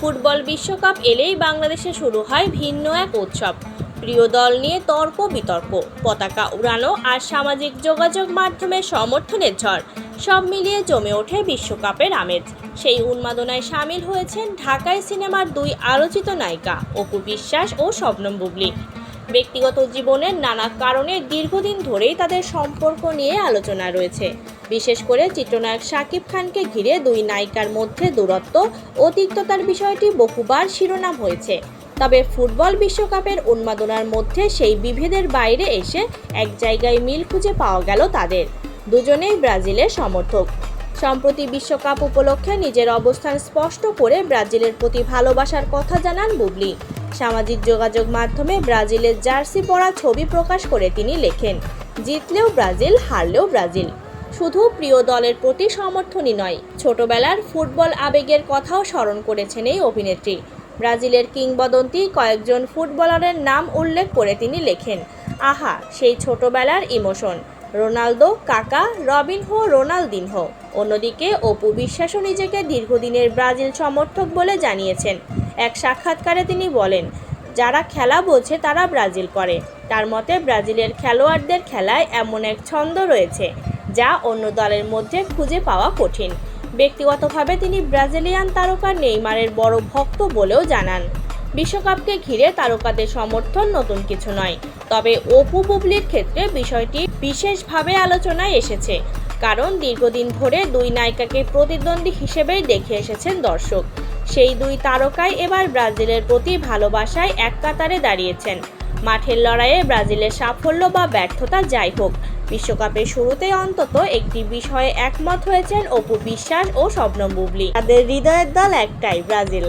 Football বিশ্বকাপ এলেই বাংলাদেশে শুরু হয় ভিন্ন এক উৎসব। প্রিয় দল নিয়ে তর্ক বিতর্ক, পতাকা উড়ানো আর সামাজিক যোগাযোগ মাধ্যমে সমর্থনের ঝড়, সব মিলিয়ে জমে ওঠে বিশ্বকাপের আমেজ। সেই উন্মাদনায় সামিল হয়েছেন ঢাকাই সিনেমার দুই আলোচিত নায়িকা অপু বিশ্বাস ও শবনম বুবলী। ব্যক্তিগত জীবনের নানা কারণে দীর্ঘদিন ধরেই তাদের সম্পর্ক নিয়ে আলোচনা রয়েছে। বিশেষ করে চিত্রনায়ক শাকিব খানকে ঘিরে দুই নায়িকার মধ্যে দূরত্ব ও তিক্ততার বিষয়টি বহুবার শিরোনাম হয়েছে। তবে ফুটবল বিশ্বকাপের উন্মাদনার মধ্যে সেই বিভেদের বাইরে এসে এক জায়গায় মিল খুঁজে পাওয়া গেল তাদের। দুজনেই ব্রাজিলের সমর্থক। সম্প্রতি বিশ্বকাপ উপলক্ষে নিজের অবস্থান স্পষ্ট করে ব্রাজিলের প্রতি ভালোবাসার কথা জানান বুবলী। সামাজিক যোগাযোগ মাধ্যমে ব্রাজিলের জার্সি পরা ছবি প্রকাশ করে তিনি লেখেন, জিতলেও ব্রাজিল, হারলেও ব্রাজিল। শুধু প্রিয় দলের প্রতি সমর্থনই নয়, ছোটবেলার ফুটবল আবেগের কথাও স্মরণ করেছেন এই অভিনেত্রী। ব্রাজিলের কিংবদন্তি কয়েকজন ফুটবলারের নাম উল্লেখ করে তিনি লেখেন, আহা সেই ছোটবেলার ইমোশন, রোনালদো, কাকা, রবিনহো, রোনালদিনহো। অন্যদিকে অপু বিশ্বাসও নিজেকে দীর্ঘদিনের ব্রাজিল সমর্থক বলে জানিয়েছেন। এক সাক্ষাৎকারে তিনি বলেন, যারা খেলা বোঝে তারা ব্রাজিল করে। তার মতে ব্রাজিলের খেলোয়াড়দের খেলায় এমন এক ছন্দ রয়েছে যা অন্য দলের মধ্যে খুঁজে পাওয়া কঠিন। ব্যক্তিগতভাবে তিনি ব্রাজিলিয়ান তারকা নেইমারের বড় ভক্ত বলেও জানান। বিশ্বকাপকে ঘিরে তারকাদের সমর্থন নতুন কিছু নয়, তবে অপু বুবলীর ক্ষেত্রে বিষয়টি বিশেষভাবে আলোচনায় এসেছে, কারণ দীর্ঘদিন ধরে দুই নায়িকাকে প্রতিদ্বন্দ্বী হিসেবেই দেখে এসেছেন দর্শক। সেই দুই তারকাই এবার ব্রাজিলের প্রতি ভালোবাসায় এক কাতারে দাঁড়িয়েছেন। মাঠের লড়াইয়ে ব্রাজিলের সাফল্য বা ব্যর্থতা যাই হোক, বিশ্বকাপের শুরুতেই অন্তত একটি বিষয়ে একমত হয়েছেন অপু বিশ্বাস ও শবনম বুবলী। তাদের হৃদয়ের দল একটাই, ব্রাজিল।